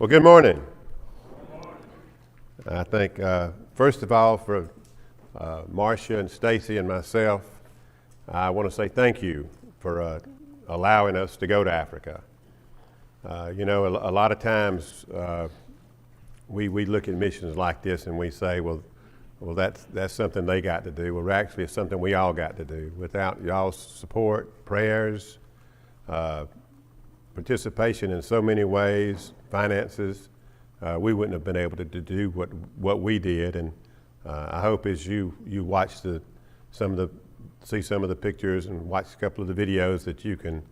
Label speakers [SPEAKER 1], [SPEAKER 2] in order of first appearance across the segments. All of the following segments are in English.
[SPEAKER 1] Well, good morning. I think, first of all, for Marcia and Stacy and myself, I want to say thank you for allowing us to go to Africa. A lot of times we look at missions like this and we say, well, that's something they got to do. Well, actually, it's something we all got to do. Without y'all's support, prayers, participation in so many ways, finances, we wouldn't have been able to do what we did. And I hope as you watch see some of the pictures and watch a couple of the videos that you can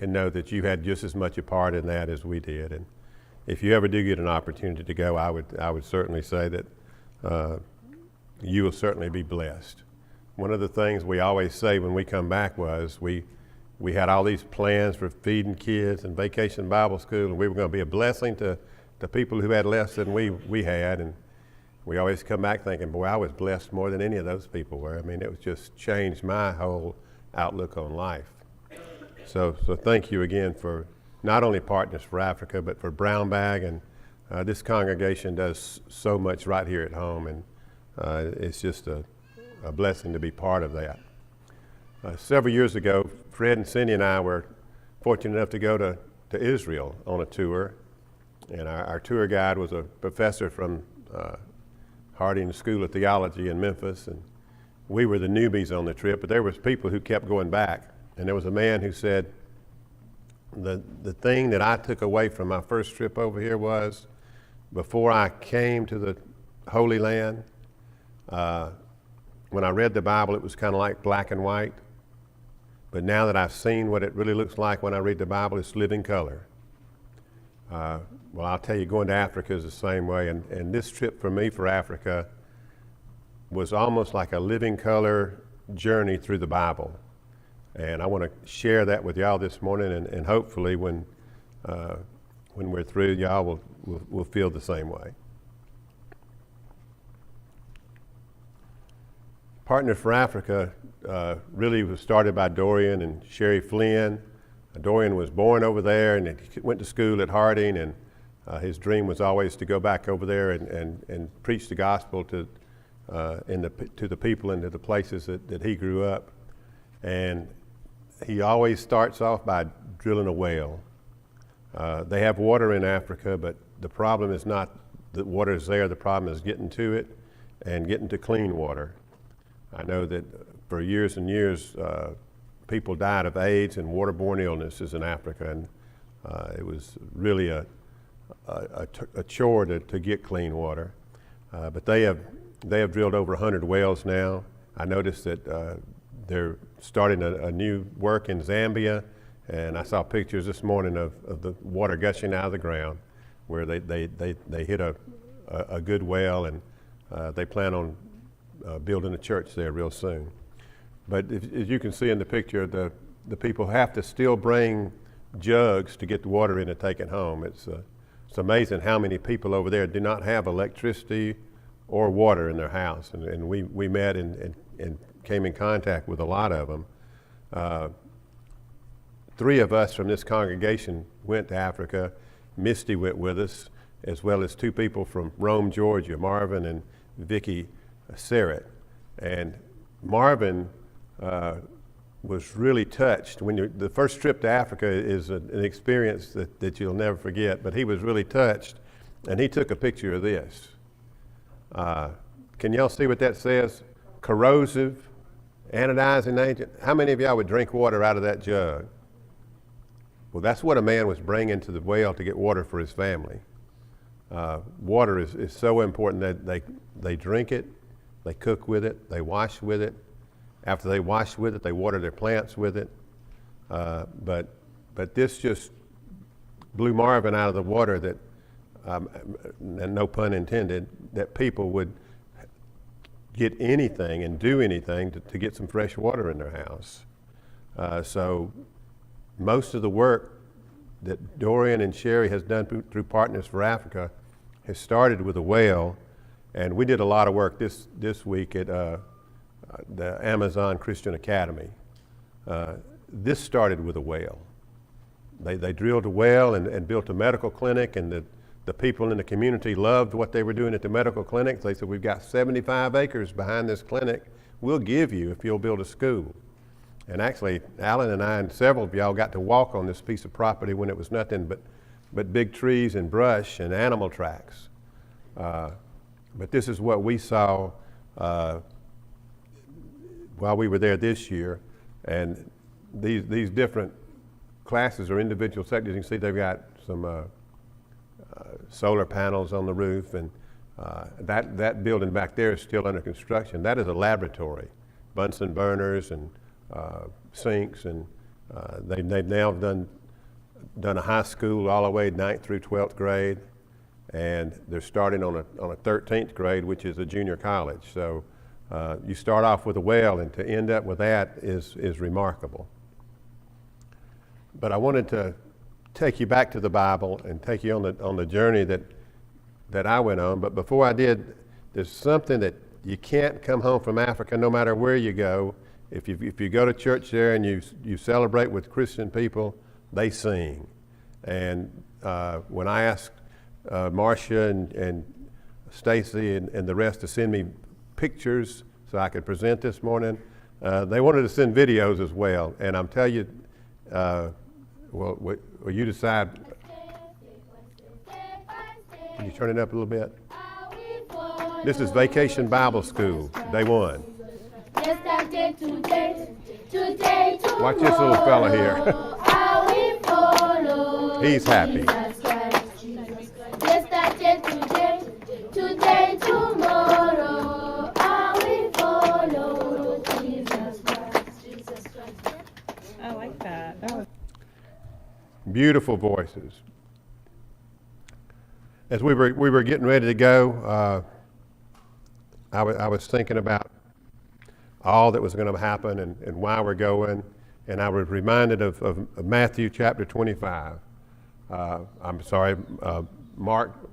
[SPEAKER 1] know that you had just as much a part in that as we did. And if you ever do get an opportunity to go, I would certainly say that you will certainly be blessed. One of the things we always say when we come back was we had all these plans for feeding kids and vacation Bible school, and we were going to be a blessing to people who had less than we had. And we always come back thinking, boy, I was blessed more than any of those people were. I mean, it was just changed my whole outlook on life. So thank you again for not only Partners for Africa, but for Brown Bag. And this congregation does so much right here at home, and it's just a blessing to be part of that. Several years ago, Fred and Cindy and I were fortunate enough to go to Israel on a tour. And our tour guide was a professor from Harding School of Theology in Memphis. And we were the newbies on the trip, but there was people who kept going back. And there was a man who said, the thing that I took away from my first trip over here was, before I came to the Holy Land, when I read the Bible, it was kind of like black and white. But now that I've seen what it really looks like when I read the Bible, it's living color. Well, I'll tell you, going to Africa is the same way. And this trip for me for Africa was almost like a living color journey through the Bible. And I want to share that with y'all this morning, and hopefully when we're through, y'all will feel the same way. Partners for Africa really was started by Dorian and Sherry Flynn. Dorian was born over there and he went to school at Harding, and his dream was always to go back over there and preach the gospel to the people and to the places that he grew up. And he always starts off by drilling a well. They have water in Africa, but the problem is not that water is there. The problem is getting to it and getting to clean water. I know that for years and years, people died of AIDS and waterborne illnesses in Africa, and it was really a chore to get clean water. But they have drilled over 100 wells now. I noticed that they're starting a new work in Zambia, and I saw pictures this morning of the water gushing out of the ground, where they hit a good well, and they plan on building a church there real soon. But as you can see in the picture, the people have to still bring jugs to get the water in and take it home. It's amazing how many people over there do not have electricity or water in their house. And we met and came in contact with a lot of them. 3 of us from this congregation went to Africa. Misty went with us, as well as 2 people from Rome, Georgia, Marvin and Vicki Serrett. And Marvin was really touched. The first trip to Africa is an experience that you'll never forget, but he was really touched, and he took a picture of this. Can y'all see what that says? Corrosive, anodizing agent. How many of y'all would drink water out of that jug? Well, that's what a man was bringing to the well to get water for his family. Water is so important that they drink it, they cook with it, they wash with it. After they wash with it, they water their plants with it. But this just blew Marvin out of the water, that, and no pun intended, that people would get anything and do anything to get some fresh water in their house. So most of the work that Dorian and Sherry has done through Partners for Africa has started with a well, and we did a lot of work this week at the Amazon Christian Academy. This started with a well. They drilled a well and built a medical clinic, and the people in the community loved what they were doing at the medical clinic. They said, we've got 75 acres behind this clinic. We'll give you if you'll build a school. And actually, Alan and I and several of y'all got to walk on this piece of property when it was nothing but big trees and brush and animal tracks. But this is what we saw while we were there this year. And these different classes or individual sectors, you can see they've got some solar panels on the roof, and that building back there is still under construction. That is a laboratory, Bunsen burners and sinks, and they've now done a high school all the way 9th through 12th grade, and they're starting on a 13th grade, which is a junior college. So you start off with a well, and to end up with that is remarkable. But I wanted to take you back to the Bible and take you on the journey that I went on. But before I did, there's something that you can't come home from Africa no matter where you go. If you go to church there and you celebrate with Christian people, they sing. And when I asked Marcia and Stacy and the rest to send me pictures so I could present this morning, they wanted to send videos as well. And I'm telling you, well, you decide. Can you turn it up a little bit? This is Vacation Bible School, day 1. Watch this little fella here. He's happy. Today, tomorrow, I will follow Jesus Christ. I like that. Beautiful voices. As we were getting ready to go, I was thinking about all that was going to happen and why we're going, and I was reminded of Matthew chapter 25. Mark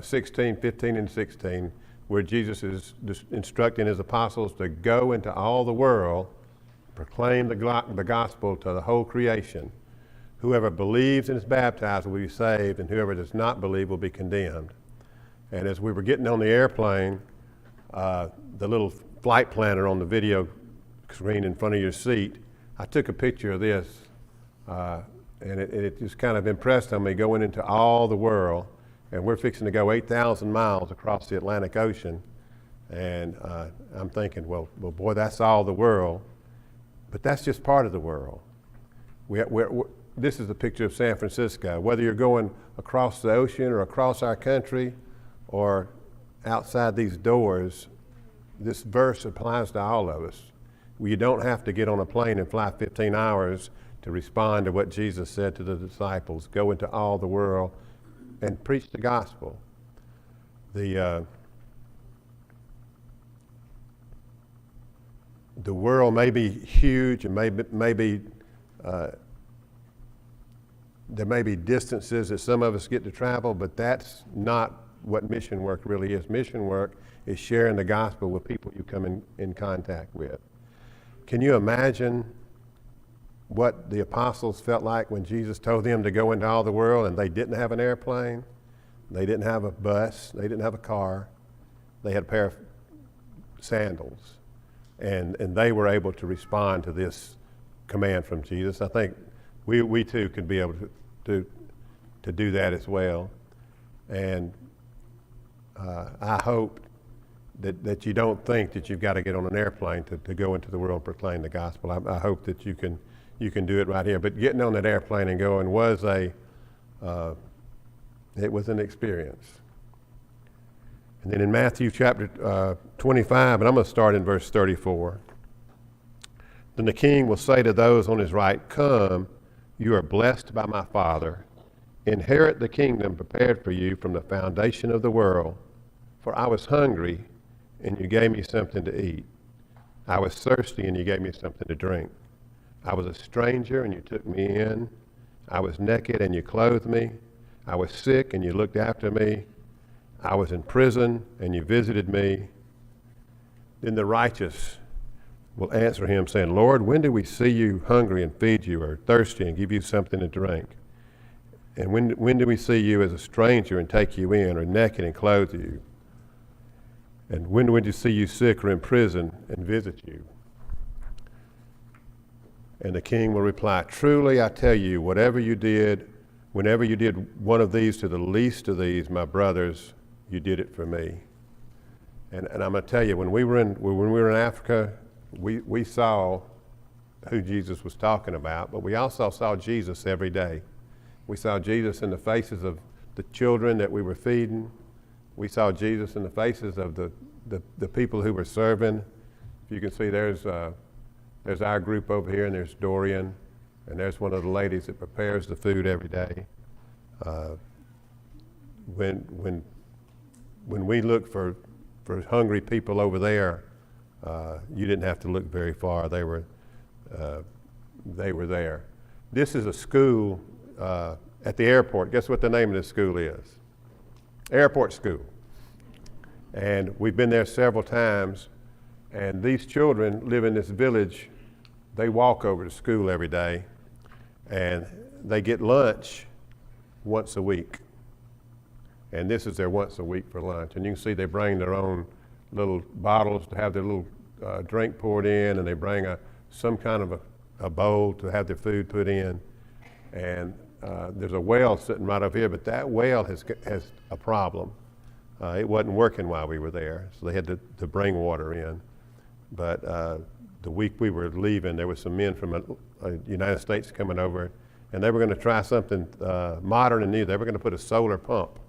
[SPEAKER 1] 16, 15, and 16, where Jesus is instructing his apostles to go into all the world, proclaim the gospel to the whole creation. Whoever believes and is baptized will be saved, and whoever does not believe will be condemned. And as we were getting on the airplane, the little flight planner on the video screen in front of your seat, I took a picture of this, and it just kind of impressed on me, going into all the world. And we're fixing to go 8,000 miles across the Atlantic Ocean. And I'm thinking, well, boy, that's all the world. But that's just part of the world. This is a picture of San Francisco. Whether you're going across the ocean or across our country or outside these doors, this verse applies to all of us. You don't have to get on a plane and fly 15 hours to respond to what Jesus said to the disciples. Go into all the world and preach the gospel. The world may be huge, and there may be distances that some of us get to travel, but that's not what mission work really is. Mission work is sharing the gospel with people you come in contact with. Can you imagine what the apostles felt like when Jesus told them to go into all the world and they didn't have an airplane, they didn't have a bus, they didn't have a car, they had a pair of sandals, and they were able to respond to this command from Jesus? I think we too could be able to do that as well. And I hope that you don't think that you've got to get on an airplane to go into the world and proclaim the gospel. I hope that you can do it right here. But getting on that airplane and going was it was an experience. And then in Matthew chapter 25, and I'm going to start in verse 34. Then the king will say to those on his right, "Come, you are blessed by my Father. Inherit the kingdom prepared for you from the foundation of the world. For I was hungry, and you gave me something to eat. I was thirsty, and you gave me something to drink. I was a stranger, and you took me in. I was naked, and you clothed me. I was sick, and you looked after me. I was in prison, and you visited me." Then the righteous will answer him, saying, Lord, when did we see you hungry and feed you, or thirsty and give you something to drink? And when did we see you as a stranger and take you in, or naked and clothe you? And when would you see you sick or in prison and visit you? And the king will reply, truly I tell you, whenever you did one of these to the least of these, my brothers, you did it for me. And I'm going to tell you, when we were in Africa, we saw who Jesus was talking about, but we also saw Jesus every day. We saw Jesus in the faces of the children that we were feeding. We saw Jesus in the faces of the people who were serving. If you can see, there's our group over here, and there's Dorian, and there's one of the ladies that prepares the food every day. When we look for hungry people over there, you didn't have to look very far. They were there. This is a school at the airport. Guess what the name of this school is? Airport School. And we've been there several times, and these children live in this village. They walk over to school every day, and they get lunch once a week. And this is their once a week for lunch. And you can see they bring their own little bottles to have their little drink poured in, and they bring some kind of a bowl to have their food put in. And there's a well sitting right over here, but that well has a problem. It wasn't working while we were there, so they had to bring water in. But the week we were leaving, there were some men from the United States coming over, and they were going to try something modern and new. They were going to put a solar pump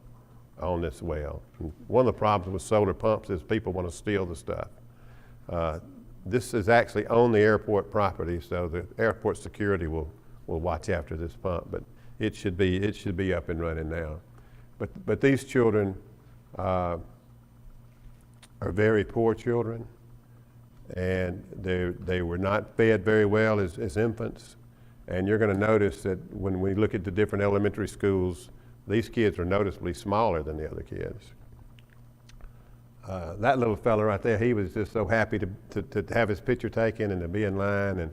[SPEAKER 1] on this well. And one of the problems with solar pumps is people want to steal the stuff. This is actually on the airport property, so the airport security will watch after this pump, but it should be up and running now. But these children are very poor children, and they were not fed very well as infants. And you're going to notice that when we look at the different elementary schools, these kids are noticeably smaller than the other kids. That little fella right there, he was just so happy to have his picture taken and to be in line. And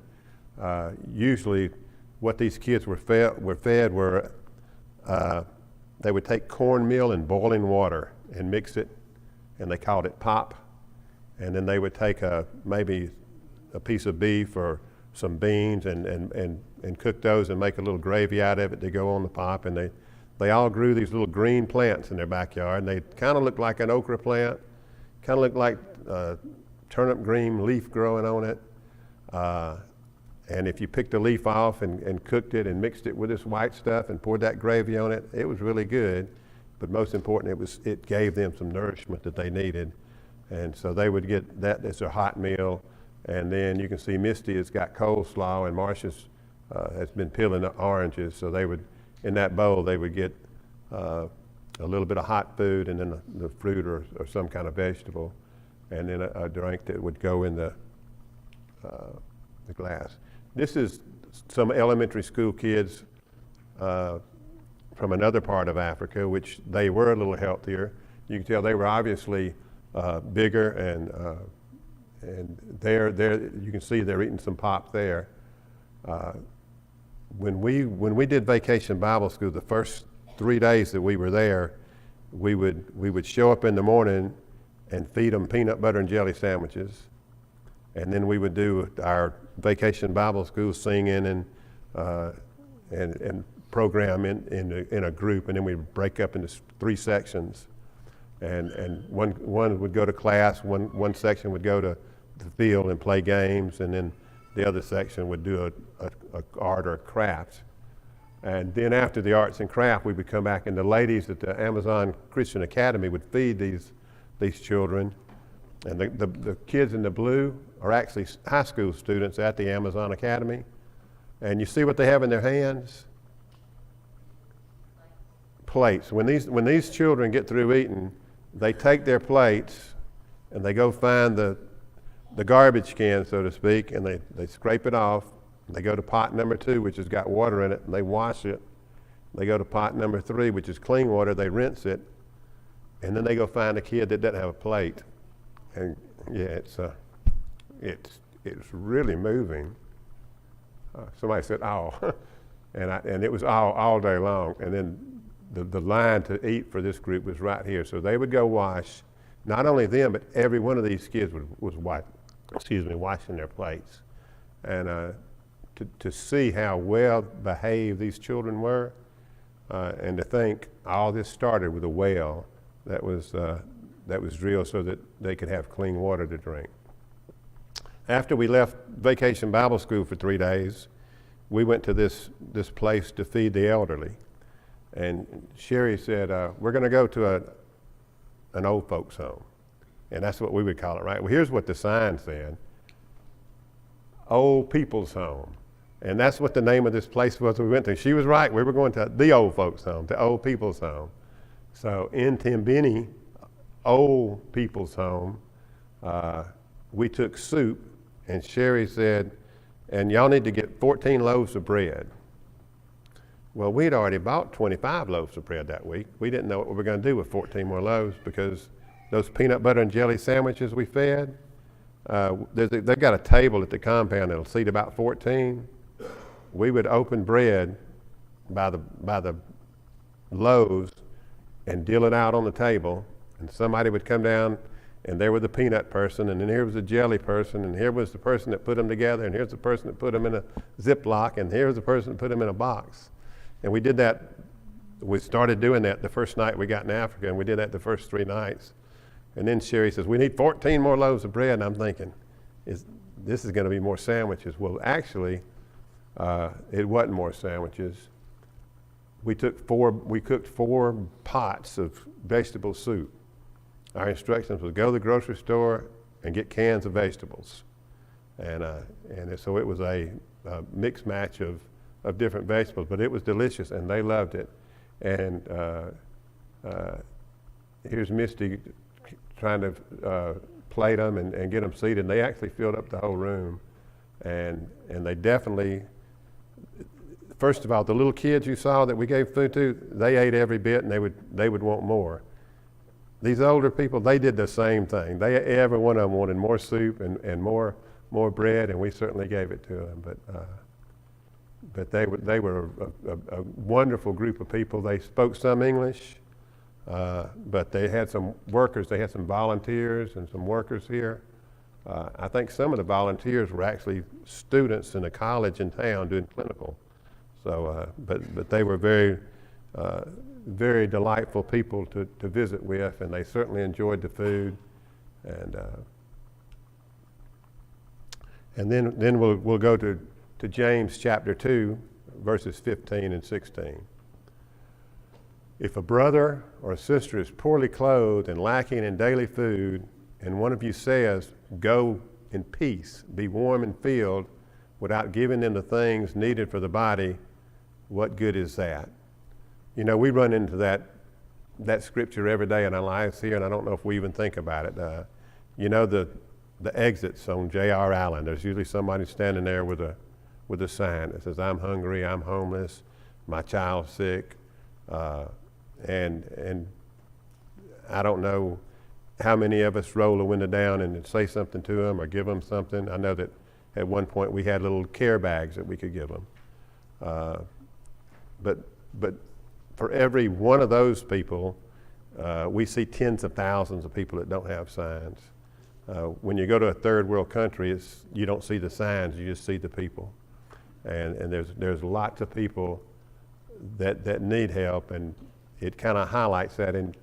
[SPEAKER 1] usually what these kids were fed were they would take cornmeal and boiling water and mix it, and they called it pop. And then they would take maybe a piece of beef or some beans and cook those and make a little gravy out of it to go on the pop. And they all grew these little green plants in their backyard, and they kind of looked like an okra plant, kind of looked like turnip green leaf growing on it. And if you picked the leaf off and cooked it and mixed it with this white stuff and poured that gravy on it, it was really good. But most important, it gave them some nourishment that they needed. And so they would get that as a hot meal. And then you can see Misty has got coleslaw, and Marcia's has been peeling the oranges. So they would, in that bowl, they would get a little bit of hot food, and then the fruit or some kind of vegetable, and then a drink that would go in the glass. This is some elementary school kids from another part of Africa, which they were a little healthier. You can tell they were obviously bigger, and there you can see they're eating some pop there. When we did Vacation Bible School, the first 3 days that we were there, we would show up in the morning and feed them peanut butter and jelly sandwiches, and then we would do our Vacation Bible School singing and program in a group, and then we'd break up into 3 sections, and one would go to class, one section would go to the field and play games, and then the other section would do a art or a craft. And then after the arts and craft, we would come back, and the ladies at the Amazon Christian Academy would feed these children. And the kids in the blue are actually high school students at the Amazon Academy. And you see what they have in their hands? Plates. When these children get through eating, they take their plates and they go find the garbage can, so to speak, and they scrape it off. They go to pot number 2, which has got water in it, and they wash it. They go to pot number 3, which is clean water. They rinse it, and then they go find a kid that doesn't have a plate. And yeah, it's it's really moving. Somebody said, "Oh," and it was all day long. And then the line to eat for this group was right here. So they would go wash. Not only them, but every one of these kids was washing their plates. And to see how well behaved these children were, and to think all this started with a well that was drilled so that they could have clean water to drink. After we left Vacation Bible School for 3 days, we went to this place to feed the elderly. And Sherry said, we're going to go to an old folks home. And that's what we would call it, right? Well, here's what the sign said: Old People's Home. And that's what the name of this place was we went to. She was right. We were going to the old folks home, the Old People's Home. So in Timbini, Old People's Home, we took soup, and Sherry said, and y'all need to get 14 loaves of bread. Well, we'd already bought 25 loaves of bread that week. We didn't know what we were going to do with 14 more loaves, because those peanut butter and jelly sandwiches we fed, they've got a table at the compound that'll seat about 14. We would open bread by the loaves and deal it out on the table, and somebody would come down, and there was the peanut person, and then here was the jelly person, and here was the person that put them together, and here's the person that put them in a Ziploc, and here's the person that put them in a box. And we did that. We started doing that the first night we got in Africa, and we did that the first 3 nights. And then Sherry says, we need 14 more loaves of bread. And I'm thinking, this is going to be more sandwiches. Well, actually, it wasn't more sandwiches. We cooked 4 pots of vegetable soup. Our instructions was go to the grocery store and get cans of vegetables. And so it was a mixed match of different vegetables, but it was delicious, and they loved it. And here's Misty trying to plate them and get them seated, and they actually filled up the whole room. And they definitely, first of all, the little kids you saw that we gave food to, they ate every bit, and they would want more. These older people, they did the same thing. Every one of them wanted more soup and more bread, and we certainly gave it to them. But they were a wonderful group of people. They spoke some English, but they had some workers. They had some volunteers and some workers here. I think some of the volunteers were actually students in a college in town doing clinical. So, but they were very, very delightful people to visit with, and they certainly enjoyed the food. And then we'll go to James chapter 2, verses 15 and 16. If a brother or a sister is poorly clothed and lacking in daily food, and one of you says, go in peace, be warm and filled, without giving them the things needed for the body, what good is that? You know, we run into that scripture every day in our lives here, and I don't know if we even think about it. You know, the exits on J.R. Allen, there's usually somebody standing there with a sign that says, I'm hungry, I'm homeless, my child's sick, and I don't know how many of us roll the window down and say something to them or give them something. I know that at one point we had little care bags that we could give them. But for every one of those people, we see tens of thousands of people that don't have signs. When you go to a third world country, you don't see the signs, you just see the people. And there's lots of people that need help, and it kind of highlights that in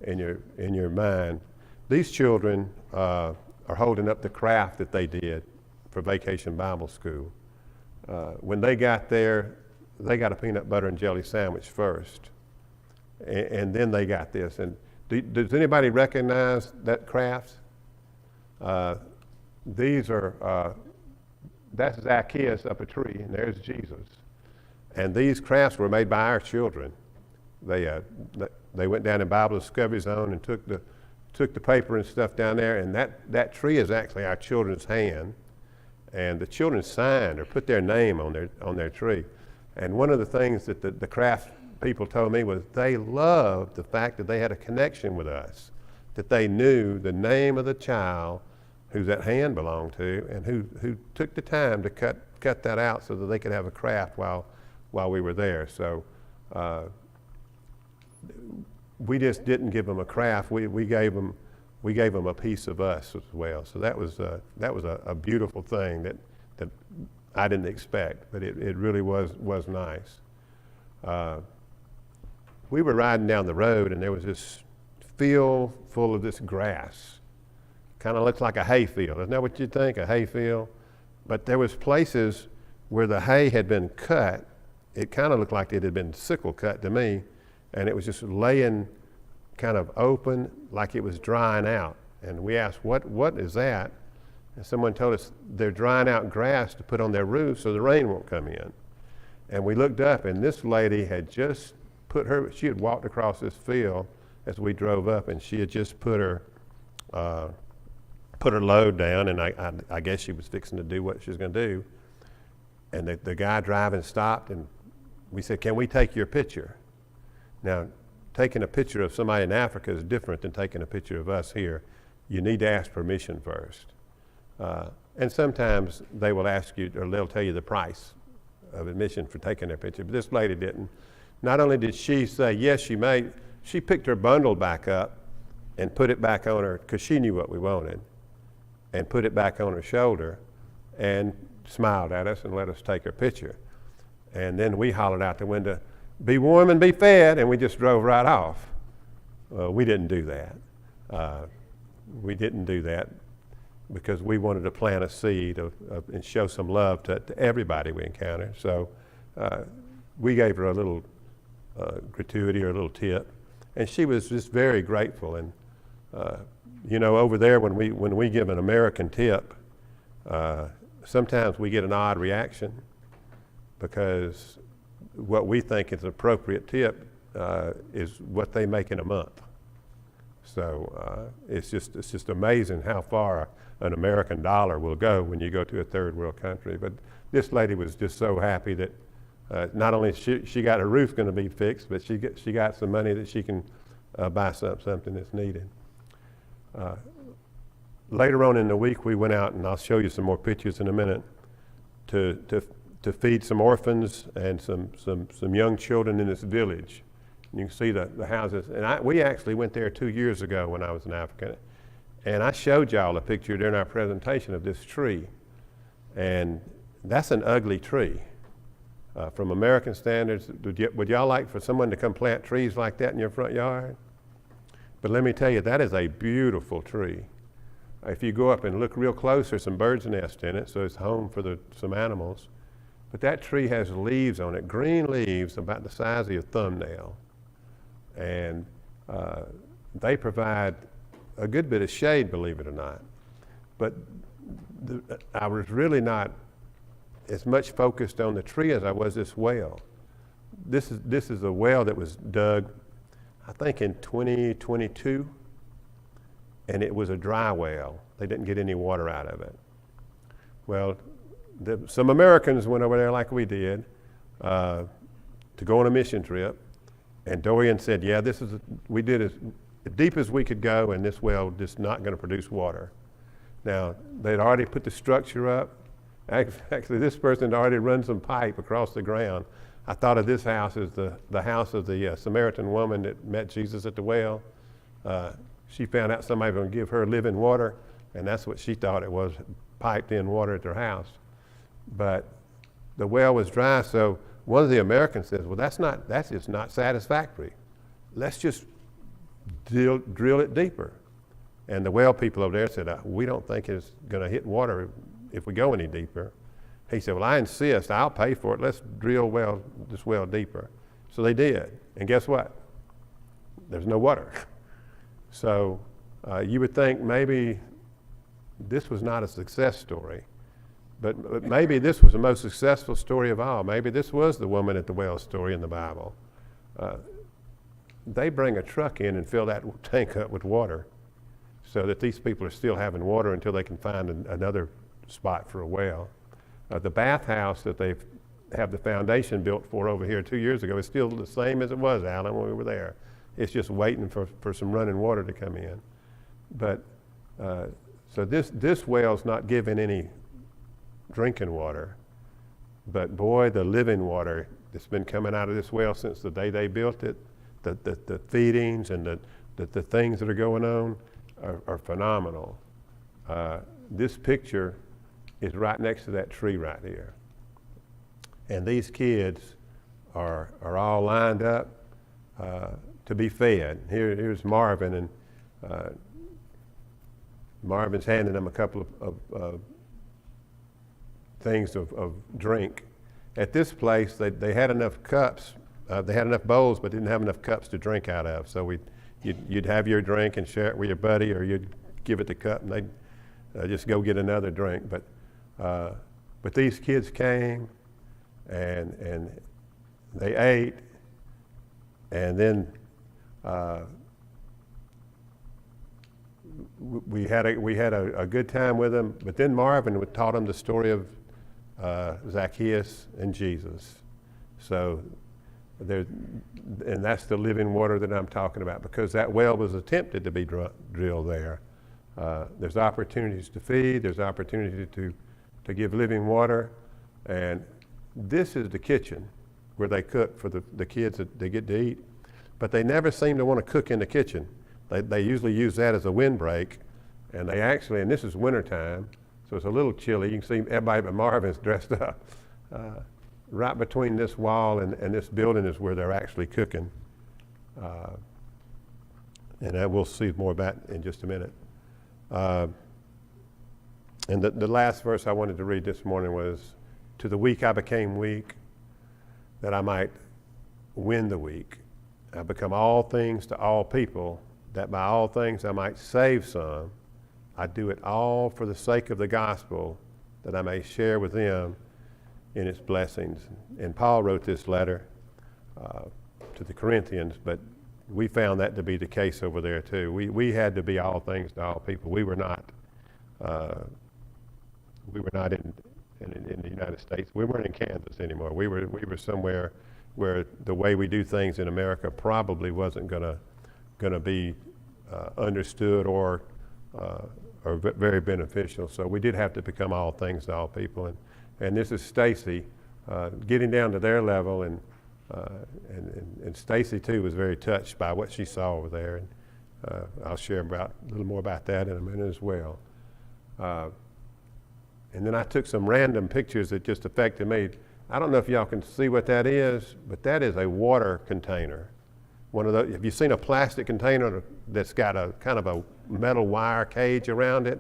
[SPEAKER 1] your mind. These children are holding up the craft that they did for Vacation Bible School. When they got there, they got a peanut butter and jelly sandwich first, and then they got this. And does anybody recognize that craft? These are, that's Zacchaeus up a tree, and there's Jesus. And these crafts were made by our children. They went down in Bible Discovery Zone and took the paper and stuff down there, and that tree is actually our children's hand. And the children signed or put their name on their tree. And one of the things that the craft people told me was they loved the fact that they had a connection with us, that they knew the name of the child who that hand belonged to, and who took the time to cut that out so that they could have a craft while we were there. So we just didn't give them a craft. We gave them a piece of us as well. So that was a beautiful thing that I didn't expect, but it really was nice. We were riding down the road, and there was this field full of this grass. Kind of looks like a hay field. Isn't that what you'd think, a hay field? But there was places where the hay had been cut. It kind of looked like it had been sickle cut to me, and it was just laying kind of open like it was drying out. And we asked, what is that? And someone told us they're drying out grass to put on their roof so the rain won't come in. And we looked up, and this lady had just she had walked across this field as we drove up, and she had just put her load down, and I guess she was fixing to do what she was going to do. And the guy driving stopped, and we said, "Can we take your picture?" Now, taking a picture of somebody in Africa is different than taking a picture of us here. You need to ask permission first. And sometimes they will ask you, or they'll tell you the price of admission for taking their picture, but this lady didn't. Not only did she say, yes, she may, she picked her bundle back up and put it back on her, because she knew what we wanted, and put it back on her shoulder and smiled at us and let us take her picture. And then we hollered out the window, "Be warm and be fed," and we just drove right off. We didn't do that. We didn't do that because we wanted to plant a seed and show some love to everybody we encountered. So we gave her a little gratuity or a little tip, and she was just very grateful. And over there when we give an American tip, sometimes we get an odd reaction because what we think is an appropriate tip is what they make in a month. So it's just amazing how far an American dollar will go when you go to a third world country. But this lady was just so happy that not only she got her roof going to be fixed, but she got some money that she can buy something that's needed. Later on in the week, we went out, and I'll show you some more pictures in a minute, to feed some orphans and some young children in this village. And you can see the houses. And we actually went there 2 years ago when I was in Africa. And I showed y'all a picture during our presentation of this tree. And that's an ugly tree. From American standards, would y'all like for someone to come plant trees like that in your front yard? But let me tell you, that is a beautiful tree. If you go up and look real close, there's some birds' nests in it, so it's home for some animals. But that tree has leaves on it, green leaves about the size of your thumbnail. And they provide a good bit of shade, believe it or not. But I was really not as much focused on the tree as I was this well. This is a well that was dug, I think, in 2022, and it was a dry well. They didn't get any water out of it. Well, some Americans went over there like we did to go on a mission trip, and Dorian said, "Yeah, we did as deep as we could go, and this well just not going to produce water." Now, they'd already put the structure up. Actually, this person had already run some pipe across the ground. I thought of this house as the house of the Samaritan woman that met Jesus at the well. She found out somebody was going to give her living water, and that's what she thought it was, piped in water at her house. But the well was dry, so one of the Americans says, "Well, that's just not satisfactory. Let's just drill it deeper." And the well people over there said, "We don't think it's going to hit water if we go any deeper." He said, "Well, I insist. I'll pay for it. Let's drill this well deeper." So they did. And guess what? There's no water. So you would think maybe this was not a success story. But maybe this was the most successful story of all. Maybe this was the woman at the well story in the Bible. They bring a truck in and fill that tank up with water so that these people are still having water until they can find another spot for a well. The bathhouse that they have the foundation built for over here 2 years ago is still the same as it was, Alan, when we were there. It's just waiting for some running water to come in. But So this well's not giving any drinking water, but boy, the living water that's been coming out of this well since the day they built it, the feedings and the things that are going on are phenomenal. This picture is right next to that tree right here. And these kids are all lined up to be fed. Here's Marvin, and Marvin's handing them a couple of things of drink. At this place, they had enough cups, they had enough bowls, but didn't have enough cups to drink out of. So you'd have your drink and share it with your buddy, or you'd give it the cup and they'd just go get another drink. But these kids came and they ate, and then we had a good time with them. But then Marvin taught them the story of Zacchaeus and Jesus. So and that's the living water that I'm talking about, because that well was attempted to be drilled there. There's opportunities to feed, there's opportunity to give living water, and this is the kitchen where they cook for the kids that they get to eat. But they never seem to want to cook in the kitchen. They usually use that as a windbreak, and they actually, and this is wintertime, so it's a little chilly. You can see everybody but Marvin's dressed up. Right between this wall and this building is where they're actually cooking. And we'll see more about in just a minute. And the last verse I wanted to read this morning was, "To the weak I became weak, that I might win the weak. I become all things to all people, that by all things I might save some. I do it all for the sake of the gospel, that I may share with them in its blessings." And Paul wrote this letter to the Corinthians, but we found that to be the case over there too. We had to be all things to all people. We were not in the United States. We weren't in Kansas anymore. We were somewhere where the way we do things in America probably wasn't gonna be understood or very beneficial. So we did have to become all things to all people. And this is Stacy getting down to their level, and Stacy too was very touched by what she saw over there. And I'll share a little more about that in a minute as well. And then I took some random pictures that just affected me. I don't know if y'all can see what that is, but that is a water container. One of those. Have you seen a plastic container that's got a kind of a metal wire cage around it?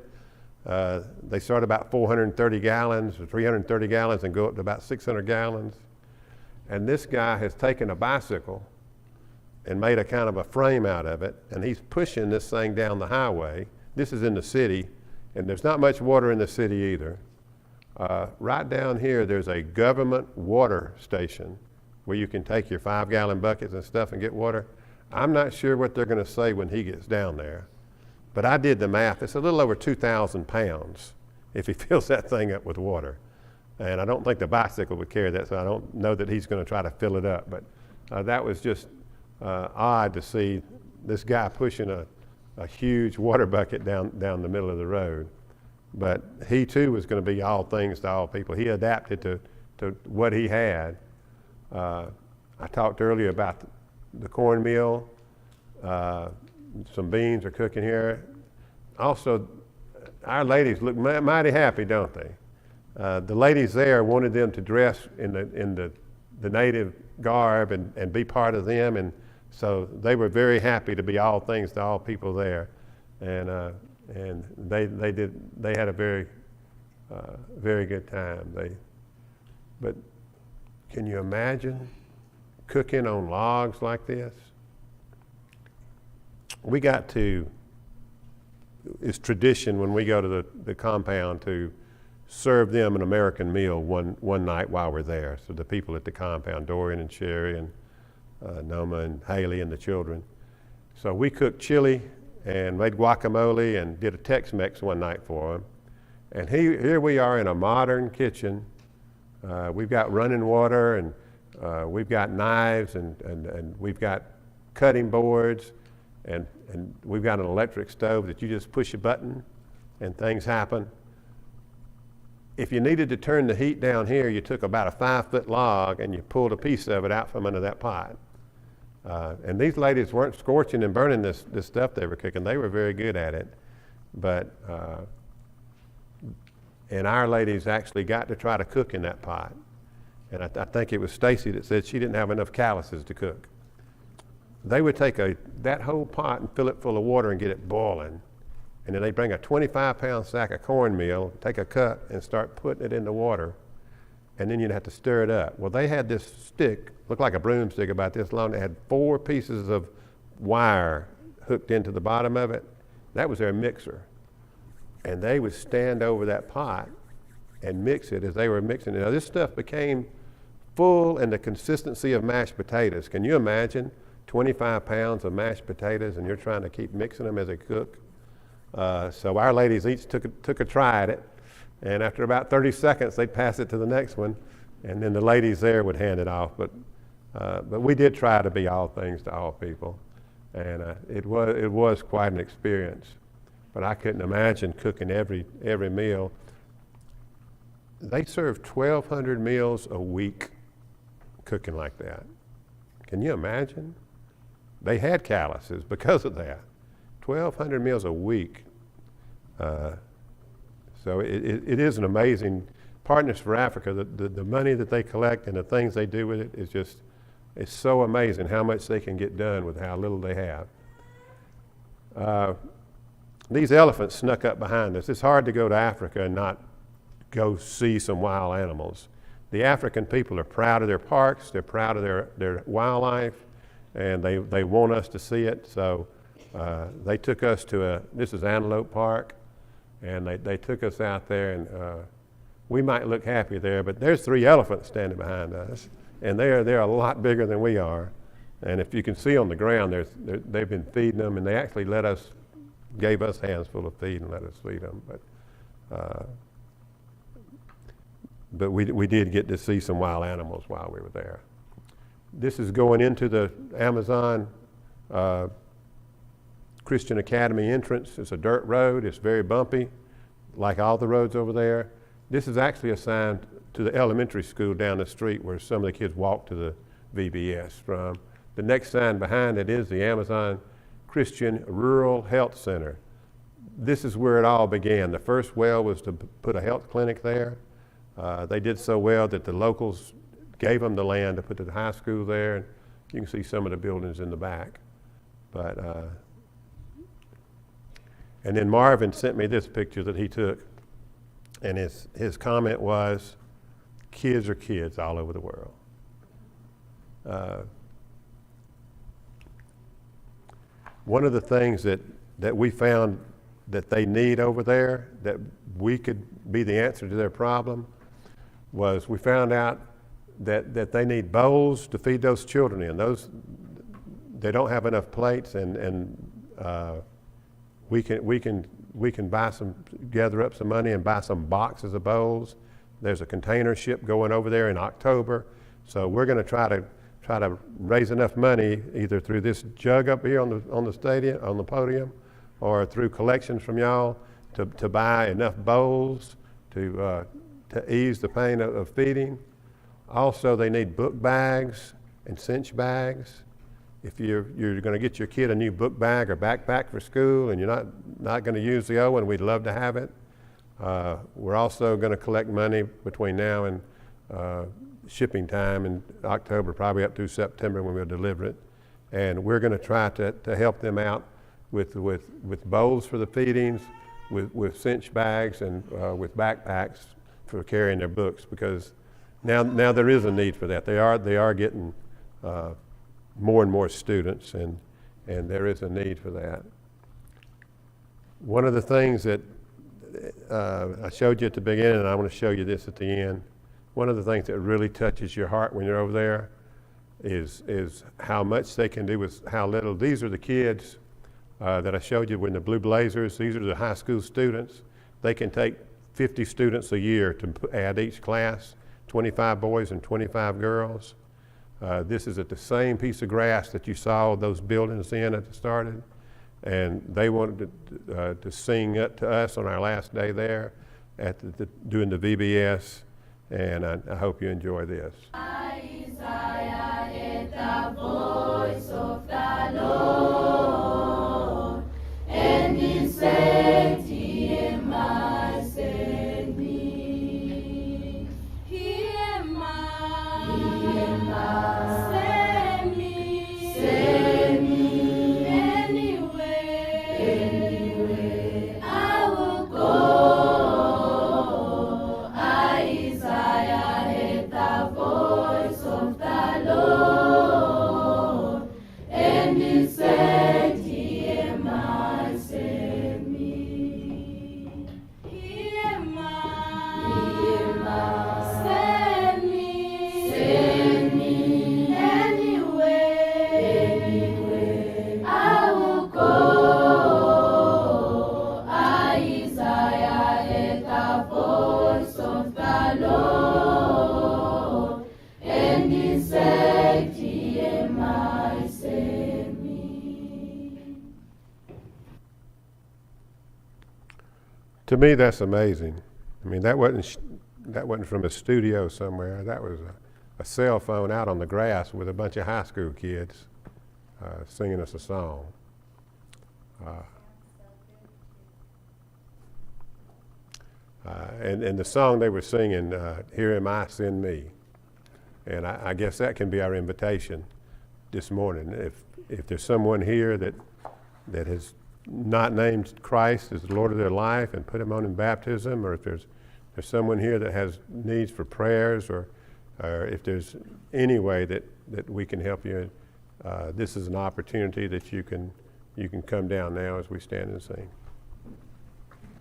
[SPEAKER 1] They start about 430 gallons or 330 gallons and go up to about 600 gallons. And this guy has taken a bicycle and made a kind of a frame out of it, and he's pushing this thing down the highway. This is in the city, and there's not much water in the city either. Right down here, there's a government water station where you can take your 5-gallon buckets and stuff and get water. I'm not sure what they're going to say when he gets down there, but I did the math. It's a little over 2,000 pounds if he fills that thing up with water. And I don't think the bicycle would carry that, so I don't know that he's going to try to fill it up. But that was just odd to see this guy pushing a huge water bucket down the middle of the road. But he too was going to be all things to all people. He adapted to what he had. I talked earlier about the cornmeal. Some beans are cooking here. Also, our ladies look mighty happy, don't they? The ladies there wanted them to dress in the native garb and be part of them, and so they were very happy to be all things to all people there, and they had a very very good time. But can you imagine cooking on logs like this? It's tradition when we go to the compound to serve them an American meal one night while we're there. So the people at the compound, Dorian and Sherry and Noma and Haley and the children. So we cooked chili and made guacamole and did a Tex-Mex one night for them. And here we are in a modern kitchen. We've got running water, and we've got knives, and we've got cutting boards, and we've got an electric stove that you just push a button and things happen. If you needed to turn the heat down here, you took about a 5-foot log and you pulled a piece of it out from under that pot. And these ladies weren't scorching and burning this stuff they were cooking. They were very good at it. But, and our ladies actually got to try to cook in that pot. And I think it was Stacy that said she didn't have enough calluses to cook. They would take that whole pot and fill it full of water and get it boiling. And then they bring a 25-pound sack of cornmeal, take a cup, and start putting it in the water. And then you'd have to stir it up. Well, they had this stick, looked like a broomstick about this long. They had 4 pieces of wire hooked into the bottom of it. That was their mixer. And they would stand over that pot and mix it as they were mixing it. Now, this stuff became full in the consistency of mashed potatoes. Can you imagine 25 pounds of mashed potatoes and you're trying to keep mixing them as they cook? So our ladies each took a try at it, and after about 30 seconds, they'd pass it to the next one, and then the ladies there would hand it off. But we did try to be all things to all people, and it was quite an experience. But I couldn't imagine cooking every meal. They served 1,200 meals a week cooking like that. Can you imagine? They had calluses because of that. 1,200 meals a week. So it is an amazing, Partners for Africa, the money that they collect and the things they do with it is just, it's so amazing how much they can get done with how little they have. These elephants snuck up behind us. It's hard to go to Africa and not go see some wild animals. The African people are proud of their parks, they're proud of their wildlife, and they want us to see it. So they took us to this is Antelope Park, and they took us out there, and we might look happy there, but there's 3 elephants standing behind us, and they're a lot bigger than we are. And if you can see on the ground, they've been feeding them, and they actually gave us hands full of feed and let us feed them. But we did get to see some wild animals while we were there. This is going into the Amazon Christian Academy entrance. It's a dirt road. It's very bumpy, like all the roads over there. This is actually assigned to the elementary school down the street where some of the kids walk to the VBS from. The next sign behind it is the Amazon Christian Rural Health Center. This is where it all began. The first well was to put a health clinic there. They did so well that the locals gave them the land to put the high school there. And you can see some of the buildings in the back. And then Marvin sent me this picture that he took, and his comment was, kids are kids all over the world. One of the things that we found that they need over there, that we could be the answer to their problem, was we found out that they need bowls to feed those children in. They don't have enough plates, and we can gather up some money and buy some boxes of bowls. There's a container ship going over there in October, so we're going to try to raise enough money either through this jug up here on the stadium, on the podium, or through collections from y'all to buy enough bowls to ease the pain of feeding. Also, they need book bags and cinch bags. If you're going to get your kid a new book bag or backpack for school and you're not going to use the old one, we'd love to have it. We're also going to collect money between now and shipping time in October, probably up through September when we'll deliver it. And we're going to try to help them out with bowls for the feedings, with cinch bags, and with backpacks for carrying their books, because now there is a need for that. They are getting more and more students, and there is a need for that. One of the things that I showed you at the beginning, and I want to show you this at the end, one of the things that really touches your heart when you're over there is how much they can do with how little. These are the kids that I showed you in the blue blazers. These are the high school students. They can take 50 students a year to add each class, 25 boys and 25 girls. This is at the same piece of grass that you saw those buildings in at the started. and they wanted to sing it to us on our last day there at doing the VBS, and I hope you enjoy this.
[SPEAKER 2] Isaiah heard the voice of the Lord, and he said, "Here am I, send me. Here am I, send me, anywhere I will go." Isaiah heard the voice of the Lord, and he said, "Here am I, send me. Here am I, send me, anywhere I will go." Isaiah heard the voice of the Lord, and he said, "Here am I, send me."
[SPEAKER 1] To me, that's amazing. I mean, that wasn't from a studio somewhere. That was a cell phone out on the grass with a bunch of high school kids singing us a song. And the song they were singing, "Here am I, send me." And I guess that can be our invitation this morning. If there's someone here that has not named Christ as the Lord of their life and put him on in baptism, or if there's someone here that has needs for prayers, or if there's any way that we can help you, this is an opportunity that you can come down now as we stand and sing.